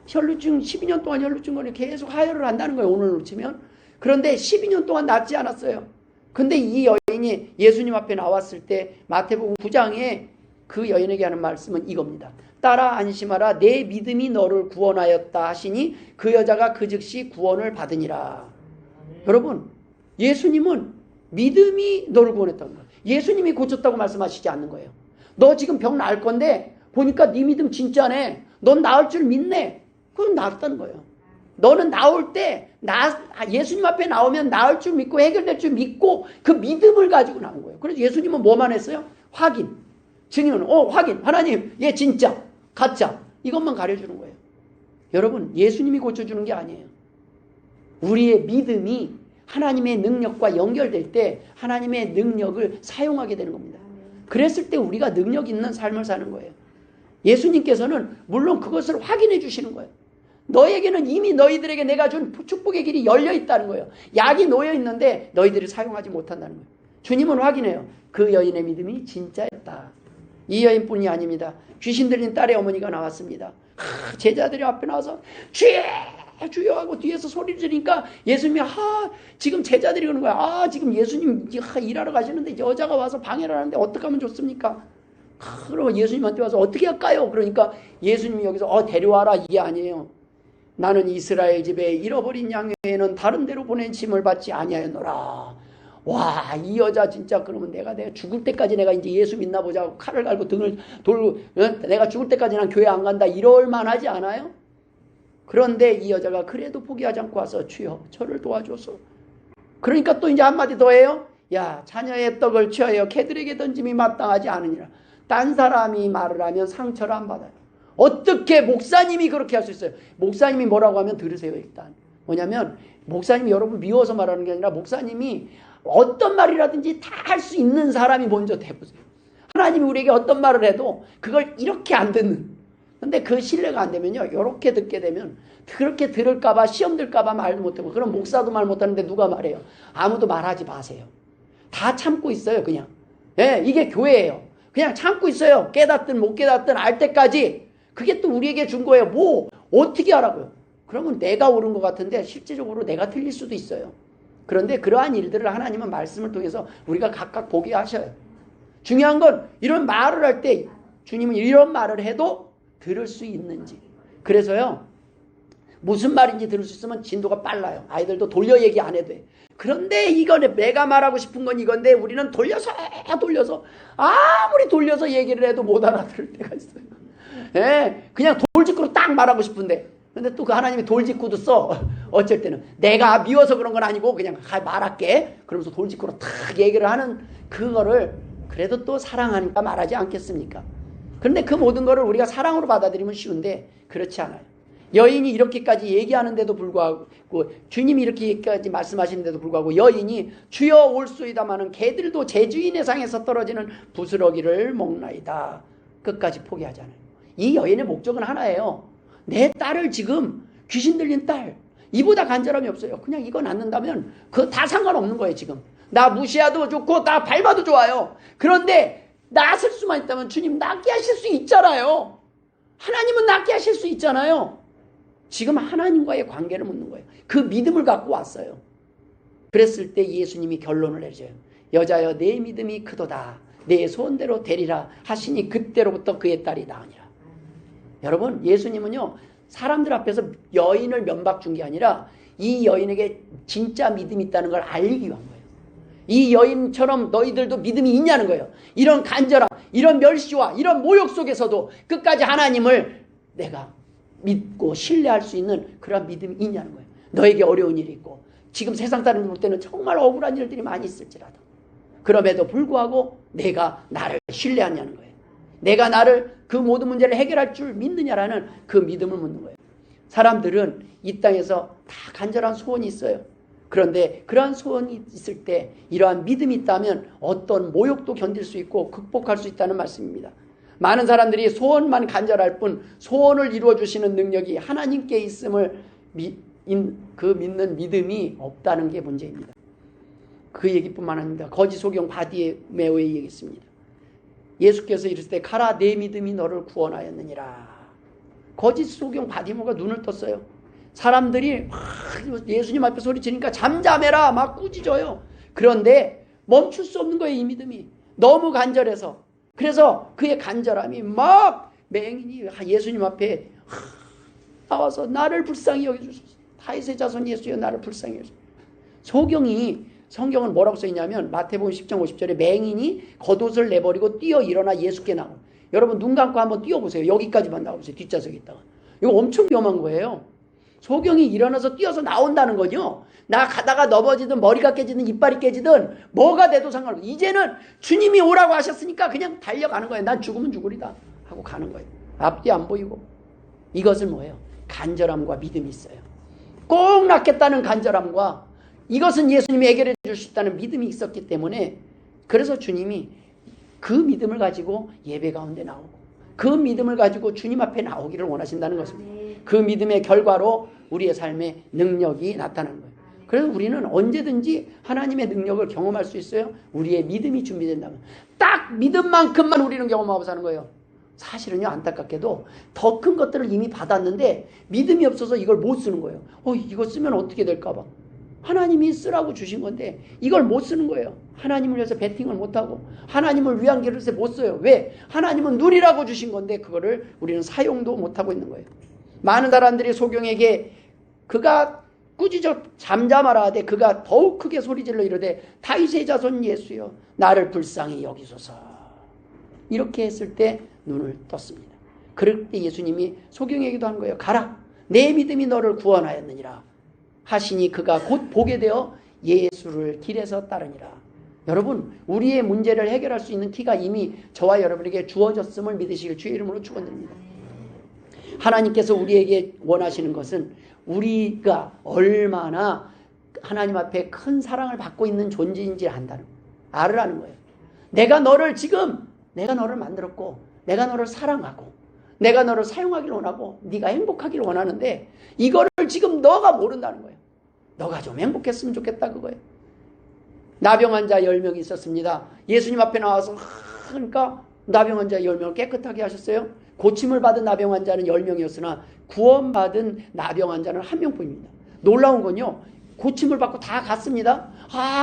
12년 동안 혈루증 걸려 계속 하혈을 한다는 거예요. 오늘로 치면. 그런데 12년 동안 낫지 않았어요. 근데 이 여인이 예수님 앞에 나왔을 때 마태복음 9장에 그 여인에게 하는 말씀은 이겁니다. 따라 안심하라. 내 믿음이 너를 구원하였다 하시니 그 여자가 그 즉시 구원을 받으니라. 여러분 예수님은 믿음이 너를 구원했다는 거예요. 예수님이 고쳤다고 말씀하시지 않는 거예요. 너 지금 병 나을 건데 보니까 네 믿음 진짜네. 넌 나을 줄 믿네. 그건 나았다는 거예요. 너는 나올 때 예수님 앞에 나오면 나을 줄 믿고 해결될 줄 믿고 그 믿음을 가지고 나온 거예요. 그래서 예수님은 뭐만 했어요? 확인. 증인. 확인. 하나님 얘 진짜 가짜. 이것만 가려주는 거예요. 여러분, 예수님이 고쳐주는 게 아니에요. 우리의 믿음이 하나님의 능력과 연결될 때 하나님의 능력을 사용하게 되는 겁니다. 그랬을 때 우리가 능력 있는 삶을 사는 거예요. 예수님께서는 물론 그것을 확인해 주시는 거예요. 너에게는 이미 너희들에게 내가 준 축복의 길이 열려 있다는 거예요. 약이 놓여 있는데 너희들이 사용하지 못한다는 거예요. 주님은 확인해요. 그 여인의 믿음이 진짜였다. 이 여인뿐이 아닙니다. 귀신 들린 딸의 어머니가 나왔습니다. 제자들이 앞에 나와서 주여 주여 하고 뒤에서 소리 지르니까 예수님이 지금 제자들이 그러는 거야. 지금 예수님 일하러 가시는데 여자가 와서 방해를 하는데 어떻게 하면 좋습니까? 그러면 예수님한테 와서 어떻게 할까요? 그러니까 예수님이 여기서 데려와라, 이게 아니에요. 나는 이스라엘 집에 잃어버린 양 외에는 다른 데로 보낸 짐을 받지 아니하였노라. 와, 이 여자 진짜 그러면 내가 죽을 때까지 내가 이제 예수 믿나 보자 하고 칼을 갈고 등을 돌고 내가 죽을 때까지 난 교회 안 간다 이럴 만하지 않아요? 그런데 이 여자가 그래도 포기하지 않고 와서 주여 저를 도와줘서. 그러니까 또 이제 한마디 더 해요. 야, 자녀의 떡을 취하여 개들에게 던짐이 마땅하지 않으니라. 딴 사람이 말을 하면 상처를 안 받아요. 어떻게 목사님이 그렇게 할 수 있어요? 목사님이 뭐라고 하면 들으세요. 일단 뭐냐면 목사님이 여러분 미워서 말하는 게 아니라 목사님이 어떤 말이라든지 다 할 수 있는 사람이 먼저 돼보세요. 하나님이 우리에게 어떤 말을 해도 그걸 이렇게 안 듣는. 근데 그 신뢰가 안 되면요, 이렇게 듣게 되면 그렇게 들을까봐 시험 들까봐 말도 못하고. 그럼 목사도 말 못하는데 누가 말해요? 아무도 말하지 마세요. 다 참고 있어요. 그냥. 이게 교회예요. 그냥 참고 있어요. 깨닫든 못 깨닫든 알 때까지. 그게 또 우리에게 준 거예요. 뭐 어떻게 하라고요? 그러면 내가 옳은 것 같은데 실제적으로 내가 틀릴 수도 있어요. 그런데 그러한 일들을 하나님은 말씀을 통해서 우리가 각각 보게 하셔요. 중요한 건 이런 말을 할 때 주님은 이런 말을 해도 들을 수 있는지. 그래서요, 무슨 말인지 들을 수 있으면 진도가 빨라요. 아이들도 돌려 얘기 안 해도 돼. 그런데 이거는 내가 말하고 싶은 건 이건데 우리는 돌려서 아무리 돌려서 얘기를 해도 못 알아들을 때가 있어요. 그냥 돌직구로 딱 말하고 싶은데, 근데 또 그 하나님이 돌직구도 써. 어쩔 때는 내가 미워서 그런 건 아니고 그냥 말할게. 그러면서 돌직구로 탁 얘기를 하는 그거를 그래도 또 사랑하니까 말하지 않겠습니까? 그런데 그 모든 거를 우리가 사랑으로 받아들이면 쉬운데 그렇지 않아요. 여인이 이렇게까지 얘기하는데도 불구하고, 주님이 이렇게까지 말씀하시는데도 불구하고 여인이 주여 올소이다마는 개들도 제 주인의 상에서 떨어지는 부스러기를 먹나이다. 끝까지 포기하잖아요. 이 여인의 목적은 하나예요. 내 딸을 지금 귀신 들린 딸, 이보다 간절함이 없어요. 그냥 이거 낳는다면 그거 다 상관없는 거예요. 지금 나 무시해도 좋고 나 밟아도 좋아요. 그런데 낳을 수만 있다면 주님 낫게 하실 수 있잖아요. 하나님은 낫게 하실 수 있잖아요. 지금 하나님과의 관계를 묻는 거예요. 그 믿음을 갖고 왔어요. 그랬을 때 예수님이 결론을 내려줘요. 여자여 내 믿음이 크도다. 내 소원대로 되리라 하시니 그때로부터 그의 딸이 나으니라. 여러분, 예수님은요, 사람들 앞에서 여인을 면박 준 게 아니라 이 여인에게 진짜 믿음이 있다는 걸 알리기 위한 거예요. 이 여인처럼 너희들도 믿음이 있냐는 거예요. 이런 간절함, 이런 멸시와 이런 모욕 속에서도 끝까지 하나님을 내가 믿고 신뢰할 수 있는 그런 믿음이 있냐는 거예요. 너에게 어려운 일이 있고 지금 세상 사람들 볼 때는 정말 억울한 일들이 많이 있을지라도 그럼에도 불구하고 내가 나를 신뢰하냐는 거예요. 내가 나를 그 모든 문제를 해결할 줄 믿느냐라는 그 믿음을 묻는 거예요. 사람들은 이 땅에서 다 간절한 소원이 있어요. 그런데 그러한 소원이 있을 때 이러한 믿음이 있다면 어떤 모욕도 견딜 수 있고 극복할 수 있다는 말씀입니다. 많은 사람들이 소원만 간절할 뿐 소원을 이루어주시는 능력이 하나님께 있음을 믿는 믿음이 없다는 게 문제입니다. 그 얘기뿐만 아닙니다. 거짓 소경 바디메오의 얘기 있습니다. 예수께서 이르실 때 가라 내 믿음이 너를 구원하였느니라. 거짓 소경 바디메오가 눈을 떴어요. 사람들이 예수님 앞에 소리치니까 잠잠해라 막 꾸짖어요. 그런데 멈출 수 없는 거예요. 이 믿음이 너무 간절해서. 그래서 그의 간절함이 막 맹인이 예수님 앞에 나와서 나를 불쌍히 여겨주소서. 다윗의 자손 예수여 나를 불쌍히 여겨주소서. 성경은 뭐라고 써있냐면 마태복음 10장 50절에 맹인이 겉옷을 내버리고 뛰어 일어나 예수께 나오. 여러분 눈 감고 한번 뛰어보세요. 여기까지만 나와보세요. 뒷좌석에 있다가. 이거 엄청 위험한 거예요. 소경이 일어나서 뛰어서 나온다는 거죠. 나 가다가 넘어지든 머리가 깨지든 이빨이 깨지든 뭐가 돼도 상관없어. 이제는 주님이 오라고 하셨으니까 그냥 달려가는 거예요. 난 죽으면 죽으리다 하고 가는 거예요. 앞뒤 안 보이고. 이것은 뭐예요? 간절함과 믿음이 있어요. 꼭 낫겠다는 간절함과 이것은 예수님이 해결해 줄 수 있다는 믿음이 있었기 때문에 그래서 주님이 그 믿음을 가지고 예배 가운데 나오고 그 믿음을 가지고 주님 앞에 나오기를 원하신다는 것입니다. 그 믿음의 결과로 우리의 삶에 능력이 나타나는 거예요. 그래서 우리는 언제든지 하나님의 능력을 경험할 수 있어요. 우리의 믿음이 준비된다면. 딱 믿음만큼만 우리는 경험하고 사는 거예요. 사실은요, 안타깝게도 더 큰 것들을 이미 받았는데 믿음이 없어서 이걸 못 쓰는 거예요. 이거 쓰면 어떻게 될까 봐. 하나님이 쓰라고 주신 건데 이걸 못 쓰는 거예요. 하나님을 위해서 베팅을 못하고 하나님을 위한 그릇에 못 써요. 왜? 하나님은 누리라고 주신 건데 그거를 우리는 사용도 못하고 있는 거예요. 많은 사람들이 소경에게 그가 꾸짖어 잠잠하라 하되 그가 더욱 크게 소리질러 이르되 다윗의 자손 예수여 나를 불쌍히 여기소서. 이렇게 했을 때 눈을 떴습니다. 그럴 때 예수님이 소경에게도 한 거예요. 가라, 내 믿음이 너를 구원하였느니라 하시니 그가 곧 보게 되어 예수를 길에서 따르니라. 여러분, 우리의 문제를 해결할 수 있는 키가 이미 저와 여러분에게 주어졌음을 믿으시길 주의 이름으로 축원드립니다. 하나님께서 우리에게 원하시는 것은 우리가 얼마나 하나님 앞에 큰 사랑을 받고 있는 존재인지 알으라는 거예요. 내가 너를 만들었고 내가 너를 사랑하고 내가 너를 사용하기를 원하고 네가 행복하기를 원하는데 이거를 지금 너가 모른다는 거예요. 너가 좀 행복했으면 좋겠다 그거예요. 나병 환자 10명이 있었습니다. 예수님 앞에 나와서 그러니까 나병 환자 10명을 깨끗하게 하셨어요. 고침을 받은 나병 환자는 10명이었으나 구원받은 나병 환자는 1명뿐입니다. 놀라운 건요. 고침을 받고 다 갔습니다.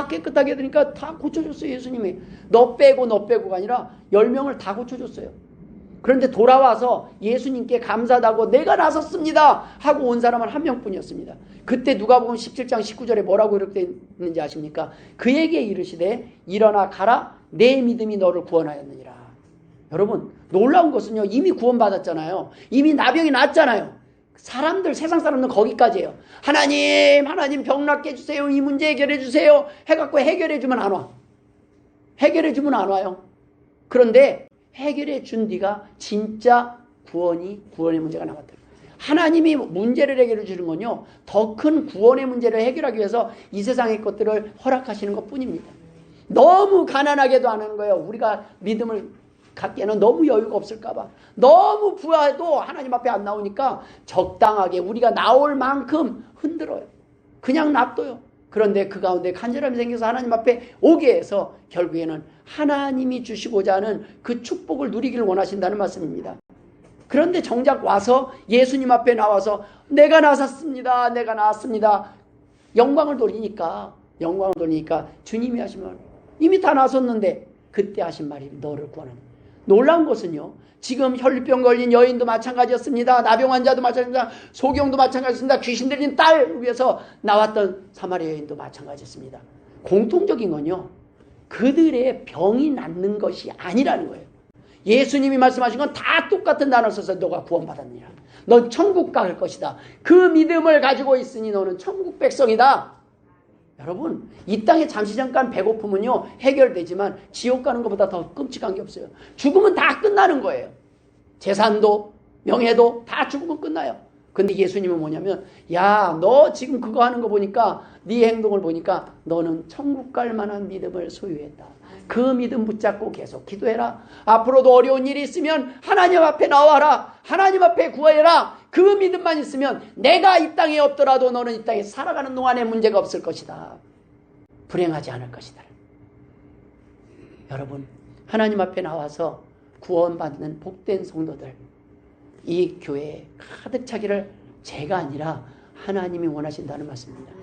깨끗하게 해드니까 다 고쳐줬어요. 예수님이. 너 빼고가 아니라 10명을 다 고쳐줬어요. 그런데 돌아와서 예수님께 감사하다고 내가 나섰습니다 하고 온 사람은 1명뿐이었습니다. 그때 누가복음 17장 19절에 뭐라고 이렇게 있는지 아십니까? 그에게 이르시되 일어나 가라 내 믿음이 너를 구원하였느니라. 여러분, 놀라운 것은요, 이미 구원받았잖아요. 이미 나병이 났잖아요. 세상 사람들은 거기까지예요. 하나님 병 낫게 해주세요. 이 문제 해결해 주세요. 해갖고 해결해주면 안 와. 해결해주면 안 와요. 그런데 해결해 준 뒤가 진짜 구원의 문제가 남았다. 하나님이 문제를 해결해 주는 건요, 더 큰 구원의 문제를 해결하기 위해서 이 세상의 것들을 허락하시는 것 뿐입니다. 너무 가난하게도 안 하는 거예요. 우리가 믿음을 갖기에는 너무 여유가 없을까봐. 너무 부여해도 하나님 앞에 안 나오니까 적당하게 우리가 나올 만큼 흔들어요. 그냥 놔둬요. 그런데 그 가운데 간절함이 생겨서 하나님 앞에 오게 해서 결국에는 하나님이 주시고자 하는 그 축복을 누리기를 원하신다는 말씀입니다. 그런데 정작 와서 예수님 앞에 나와서 내가 나섰습니다. 내가 나왔습니다. 영광을 돌리니까 주님이 하신 말 이미 다 나섰는데 그때 하신 말이 너를 구원하는. 놀라운 것은요, 지금 혈류병 걸린 여인도 마찬가지였습니다. 나병 환자도 마찬가지입니다. 소경도 마찬가지였습니다. 귀신 들린 딸 위해서 나왔던 사마리아 여인도 마찬가지였습니다. 공통적인 건요, 그들의 병이 낫는 것이 아니라는 거예요. 예수님이 말씀하신 건 다 똑같은 단어를 써서 너가 구원받았느냐, 넌 천국 갈 것이다, 그 믿음을 가지고 있으니 너는 천국 백성이다. 여러분, 이 땅에 잠시 잠깐 배고픔은요 해결되지만 지옥 가는 것보다 더 끔찍한 게 없어요. 죽으면 다 끝나는 거예요. 재산도 명예도 다 죽으면 끝나요. 근데 예수님은 뭐냐면, 야, 너 지금 그거 하는 거 보니까, 네 행동을 보니까 너는 천국 갈 만한 믿음을 소유했다. 그 믿음 붙잡고 계속 기도해라. 앞으로도 어려운 일이 있으면 하나님 앞에 나와라. 하나님 앞에 구해라. 그 믿음만 있으면 내가 이 땅에 없더라도 너는 이 땅에 살아가는 동안에 문제가 없을 것이다. 불행하지 않을 것이다. 여러분, 하나님 앞에 나와서 구원받는 복된 성도들, 이 교회에 가득 차기를 제가 아니라 하나님이 원하신다는 말씀입니다.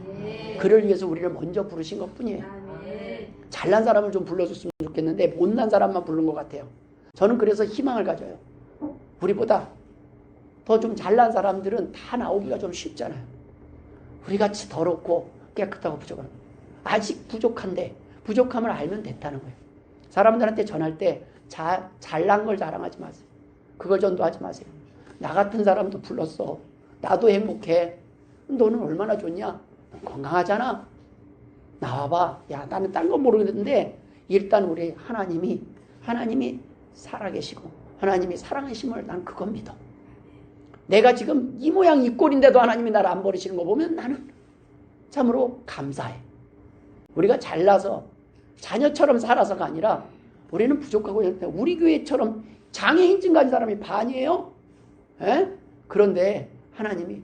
그를 위해서 우리를 먼저 부르신 것뿐이에요. 잘난 사람을 좀 불러줬으면 좋겠는데 못난 사람만 부른 것 같아요. 저는 그래서 희망을 가져요. 우리보다 더 좀 잘난 사람들은 다 나오기가 좀 쉽잖아요. 우리같이 더럽고 깨끗하고 부족한, 아직 부족한데 부족함을 알면 됐다는 거예요. 사람들한테 전할 때 잘난 걸 자랑하지 마세요. 그걸 전도하지 마세요. 나 같은 사람도 불렀어. 나도 행복해. 너는 얼마나 좋냐? 건강하잖아. 나와봐. 야, 나는 딴 건 모르겠는데 일단 우리 하나님이 살아계시고 하나님이 사랑하심을 난 그건 믿어. 내가 지금 이 모양 이 꼴인데도 하나님이 나를 안 버리시는 거 보면 나는 참으로 감사해. 우리가 잘나서 자녀처럼 살아서가 아니라 우리는 부족하고 우리 교회처럼 장애인증 가진 사람이 반이에요. 에? 그런데 하나님이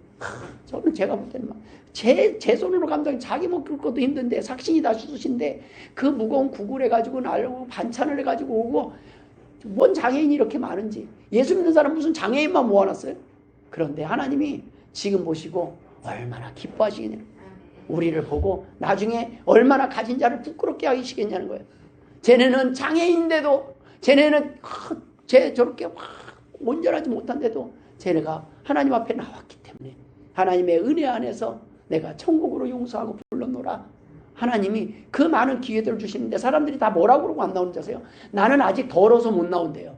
저는 제가 볼 때는 제 손으로 감당 자기 먹을 것도 힘든데 삭신이 다 수수신데 그 무거운 구글 해가지고 날고 반찬을 해가지고 오고 뭔 장애인이 이렇게 많은지 예수 믿는 사람 무슨 장애인만 모아놨어요? 그런데 하나님이 지금 보시고 얼마나 기뻐하시겠냐는 우리를 보고 나중에 얼마나 가진 자를 부끄럽게 하시겠냐는 거예요. 쟤네는 장애인인데도 쟤네는 쟤 저렇게 온전하지 못한데도 쟤네가 하나님 앞에 나왔기 때문에 하나님의 은혜 안에서 내가 천국으로 용서하고 불렀노라. 하나님이 그 많은 기회들을 주시는데 사람들이 다 뭐라고 그러고 안 나오는지 아세요? 나는 아직 더러워서 못 나온대요.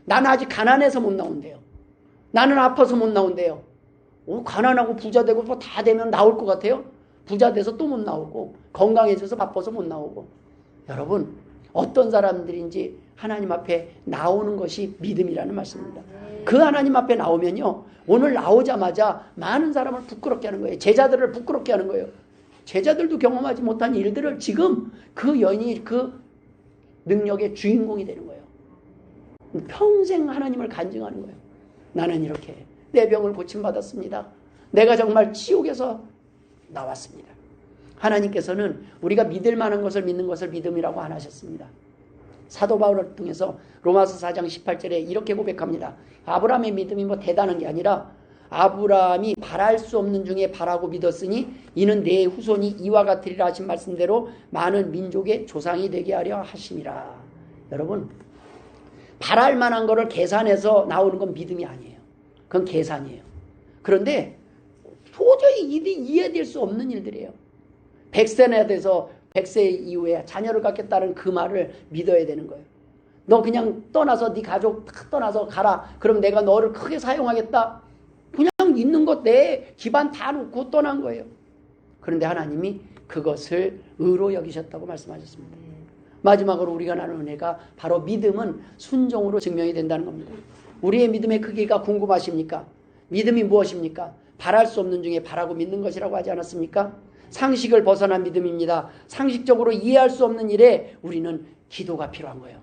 나는 아직 가난해서 못 나온대요. 나는 아파서 못 나온대요. 가난하고 부자 되고 뭐 다 되면 나올 것 같아요? 부자 돼서 또 못 나오고 건강해져서 바빠서 못 나오고. 여러분 어떤 사람들인지 하나님 앞에 나오는 것이 믿음이라는 말씀입니다. 그 하나님 앞에 나오면요 오늘 나오자마자 많은 사람을 부끄럽게 하는 거예요. 제자들을 부끄럽게 하는 거예요. 제자들도 경험하지 못한 일들을 지금 그 여인이 그 능력의 주인공이 되는 거예요. 평생 하나님을 간증하는 거예요. 나는 이렇게 내 병을 고침받았습니다. 내가 정말 지옥에서 나왔습니다. 하나님께서는 우리가 믿을 만한 것을 믿는 것을 믿음이라고 안 하셨습니다. 사도 바울을 통해서 로마서 4장 18절에 이렇게 고백합니다. 아브라함의 믿음이 뭐 대단한 게 아니라 아브라함이 바랄 수 없는 중에 바라고 믿었으니 이는 내 후손이 이와 같으리라 하신 말씀대로 많은 민족의 조상이 되게 하려 하심이라. 여러분 바랄 만한 거를 계산해서 나오는 건 믿음이 아니에요. 그건 계산이에요. 그런데 도저히 이해될 수 없는 일들이에요. 100세나 돼서 100세 이후에 자녀를 갖겠다는 그 말을 믿어야 되는 거예요. 너 그냥 떠나서 네 가족 다 떠나서 가라. 그럼 내가 너를 크게 사용하겠다. 그냥 있는 것 내 기반 다 놓고 떠난 거예요. 그런데 하나님이 그것을 의로 여기셨다고 말씀하셨습니다. 마지막으로 우리가 나눈 은혜가 바로 믿음은 순종으로 증명이 된다는 겁니다. 우리의 믿음의 크기가 궁금하십니까? 믿음이 무엇입니까? 바랄 수 없는 중에 바라고 믿는 것이라고 하지 않았습니까? 상식을 벗어난 믿음입니다. 상식적으로 이해할 수 없는 일에 우리는 기도가 필요한 거예요.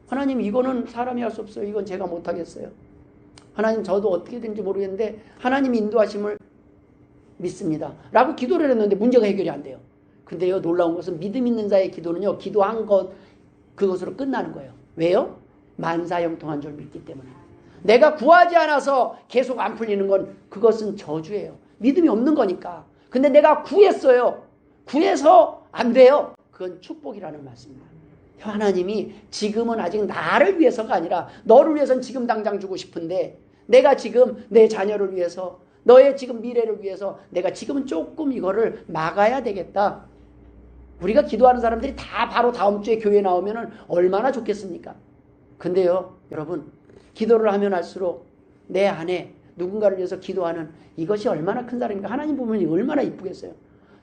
하나님 이거는 사람이 할 수 없어요. 이건 제가 못하겠어요. 하나님 저도 어떻게 되는지 모르겠는데 하나님 인도하심을 믿습니다. 라고 기도를 했는데 문제가 해결이 안 돼요. 근데요 놀라운 것은 믿음 있는 자의 기도는요 기도한 것 그것으로 끝나는 거예요. 왜요? 만사형통한 줄 믿기 때문에. 내가 구하지 않아서 계속 안 풀리는 건 그것은 저주예요. 믿음이 없는 거니까. 근데 내가 구했어요. 구해서 안 돼요. 그건 축복이라는 말씀입니다. 하나님이 지금은 아직 나를 위해서가 아니라 너를 위해서는 지금 당장 주고 싶은데 내가 지금 내 자녀를 위해서 너의 지금 미래를 위해서 내가 지금은 조금 이거를 막아야 되겠다. 우리가 기도하는 사람들이 다 바로 다음 주에 교회 나오면 얼마나 좋겠습니까? 근데요 여러분 기도를 하면 할수록 내 안에 누군가를 위해서 기도하는 이것이 얼마나 큰 사랑인가. 하나님 보면 얼마나 이쁘겠어요.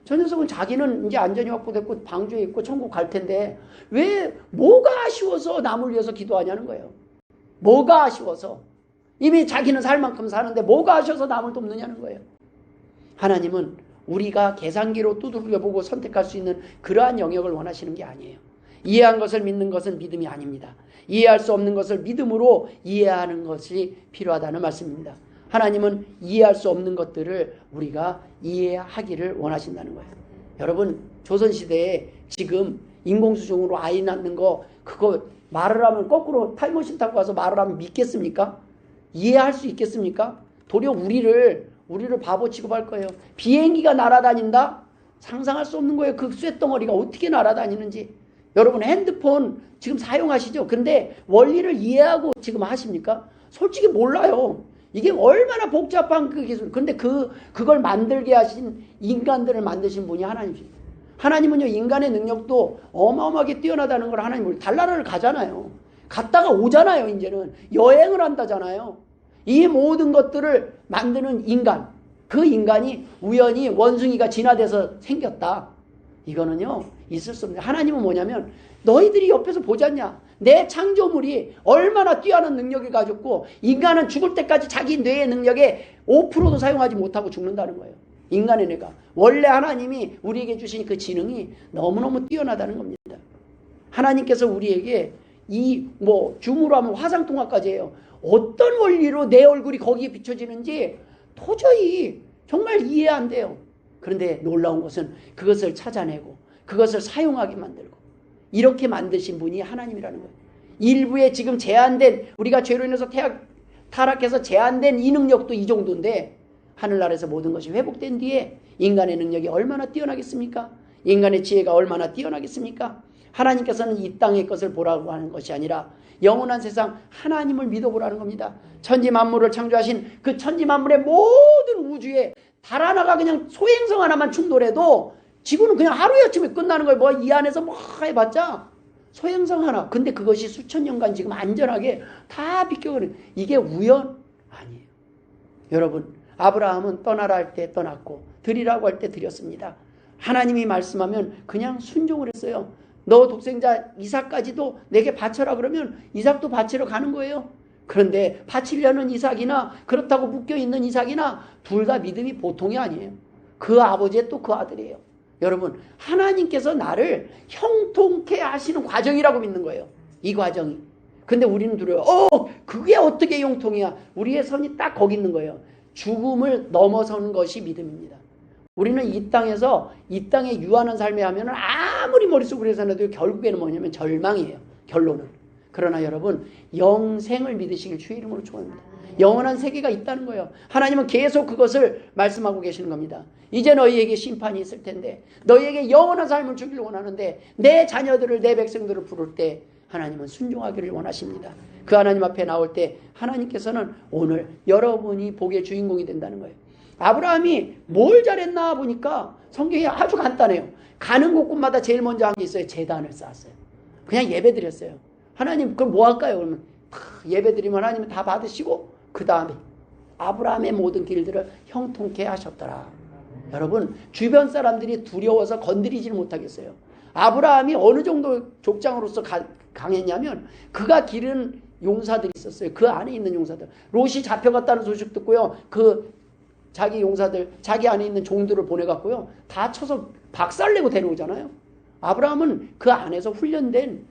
저 녀석은 자기는 이제 안전히 확보됐고 방주에 있고 천국 갈 텐데 왜 뭐가 아쉬워서 남을 위해서 기도하냐는 거예요. 뭐가 아쉬워서. 이미 자기는 살 만큼 사는데 뭐가 아쉬워서 남을 돕느냐는 거예요. 하나님은 우리가 계산기로 두들겨보고 선택할 수 있는 그러한 영역을 원하시는 게 아니에요. 이해한 것을 믿는 것은 믿음이 아닙니다. 이해할 수 없는 것을 믿음으로 이해하는 것이 필요하다는 말씀입니다. 하나님은 이해할 수 없는 것들을 우리가 이해하기를 원하신다는 거예요. 여러분 조선시대에 지금 인공수정으로 아이 낳는 거 그거 말을 하면 거꾸로 타임머신 타고 가서 말을 하면 믿겠습니까? 이해할 수 있겠습니까? 도리어 우리를 바보 취급할 거예요. 비행기가 날아다닌다? 상상할 수 없는 거예요. 그 쇳덩어리가 어떻게 날아다니는지. 여러분 핸드폰 지금 사용하시죠? 근데 원리를 이해하고 지금 하십니까? 솔직히 몰라요. 이게 얼마나 복잡한 그 기술. 근데 그걸 만들게 하신 인간들을 만드신 분이 하나님이십니다. 하나님은요 인간의 능력도 어마어마하게 뛰어나다는 걸 하나님 달나라를 가잖아요. 갔다가 오잖아요. 이제는 여행을 한다잖아요. 이 모든 것들을 만드는 인간, 그 인간이 우연히 원숭이가 진화돼서 생겼다. 이거는요 있을 수 없는. 하나님은 뭐냐면 너희들이 옆에서 보지 않냐. 내 창조물이 얼마나 뛰어난 능력을 가졌고 인간은 죽을 때까지 자기 뇌의 능력에 5%도 사용하지 못하고 죽는다는 거예요. 인간의 뇌가. 원래 하나님이 우리에게 주신 그 지능이 너무너무 뛰어나다는 겁니다. 하나님께서 우리에게 줌으로 하면 화상통화까지 해요. 어떤 원리로 내 얼굴이 거기에 비춰지는지 도저히 정말 이해 안 돼요. 그런데 놀라운 것은 그것을 찾아내고 그것을 사용하게 만들고 이렇게 만드신 분이 하나님이라는 거예요. 일부의 지금 제한된, 우리가 죄로 인해서 타락해서 제한된 이 능력도 이 정도인데 하늘나라에서 모든 것이 회복된 뒤에 인간의 능력이 얼마나 뛰어나겠습니까? 인간의 지혜가 얼마나 뛰어나겠습니까? 하나님께서는 이 땅의 것을 보라고 하는 것이 아니라 영원한 세상 하나님을 믿어보라는 겁니다. 천지 만물을 창조하신 그 천지 만물의 모든 우주에 달 하나가 그냥 소행성 하나만 충돌해도 지구는 그냥 하루아침에 끝나는 거예요. 뭐 이 안에서 뭐 해봤자 소행성 하나. 근데 그것이 수천 년간 지금 안전하게 다 비껴가는, 이게 우연? 아니에요. 여러분, 아브라함은 떠나라 할 때 떠났고 드리라고 할 때 드렸습니다. 하나님이 말씀하면 그냥 순종을 했어요. 너 독생자 이삭까지도 내게 바쳐라 그러면 이삭도 바치러 가는 거예요. 그런데 바치려는 이삭이나 그렇다고 묶여있는 이삭이나 둘 다 믿음이 보통이 아니에요. 그 아버지의 또 그 아들이에요. 여러분, 하나님께서 나를 형통케 하시는 과정이라고 믿는 거예요. 이 과정이. 근데 우리는 두려워. 그게 어떻게 형통이야? 우리의 선이 딱 거기 있는 거예요. 죽음을 넘어서는 것이 믿음입니다. 우리는 이 땅에서 이 땅에 유한한 삶에 하면 아무리 머릿속으로 해서라도 결국에는 뭐냐면 절망이에요. 결론은. 그러나 여러분, 영생을 믿으시길 주의 이름으로 축원합니다. 영원한 세계가 있다는 거예요. 하나님은 계속 그것을 말씀하고 계시는 겁니다. 이제 너희에게 심판이 있을 텐데, 너희에게 영원한 삶을 주기를 원하는데, 내 자녀들을, 내 백성들을 부를 때 하나님은 순종하기를 원하십니다. 그 하나님 앞에 나올 때 하나님께서는 오늘 여러분이 복의 주인공이 된다는 거예요. 아브라함이 뭘 잘했나 보니까 성경이 아주 간단해요. 가는 곳곳마다 제일 먼저 한 게 있어요. 제단을 쌓았어요. 그냥 예배 드렸어요. 하나님 그럼 뭐 할까요? 그러면 예배 드리면 하나님은 다 받으시고 그 다음에 아브라함의 모든 길들을 형통케 하셨더라. 여러분, 주변 사람들이 두려워서 건드리지를 못하겠어요. 아브라함이 어느 정도 족장으로서 강했냐면 그가 기른 용사들이 있었어요. 그 안에 있는 용사들. 롯이 잡혀갔다는 소식 듣고요. 자기 용사들, 자기 안에 있는 종들을 보내갖고요. 다 쳐서 박살내고 데려오잖아요. 아브라함은 그 안에서 훈련된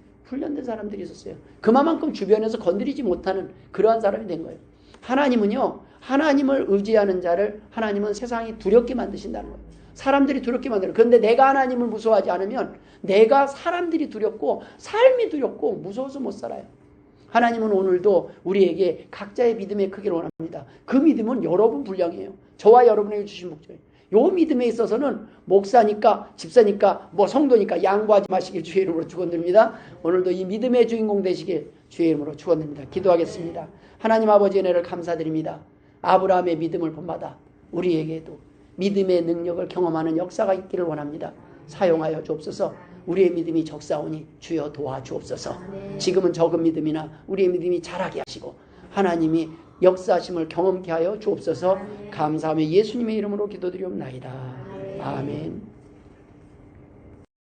사람들이 있었어요. 그만큼 주변에서 건드리지 못하는 그러한 사람이 된 거예요. 하나님은요, 하나님을 의지하는 자를 하나님은 세상이 두렵게 만드신다는 거예요. 사람들이 두렵게 만들어요. 그런데 내가 하나님을 무서워하지 않으면 내가 사람들이 두렵고 삶이 두렵고 무서워서 못 살아요. 하나님은 오늘도 우리에게 각자의 믿음의 크기를 원합니다. 그 믿음은 여러분 분량이에요. 저와 여러분에게 주신 목적이에요. 요 믿음에 있어서는 목사니까 집사니까 성도니까 양보하지 마시길 주의 이름으로 축원드립니다. 오늘도 이 믿음의 주인공 되시길 주의 이름으로 축원드립니다. 기도하겠습니다. 하나님 아버지의 은혜를 감사드립니다. 아브라함의 믿음을 본받아 우리에게도 믿음의 능력을 경험하는 역사가 있기를 원합니다. 사용하여 주옵소서. 우리의 믿음이 적사오니 주여 도와주옵소서. 지금은 적은 믿음이나 우리의 믿음이 자라게 하시고 하나님이 역사하심을 경험케 하여 주옵소서. 감사하며 예수님의 이름으로 기도드리옵나이다. 아멘.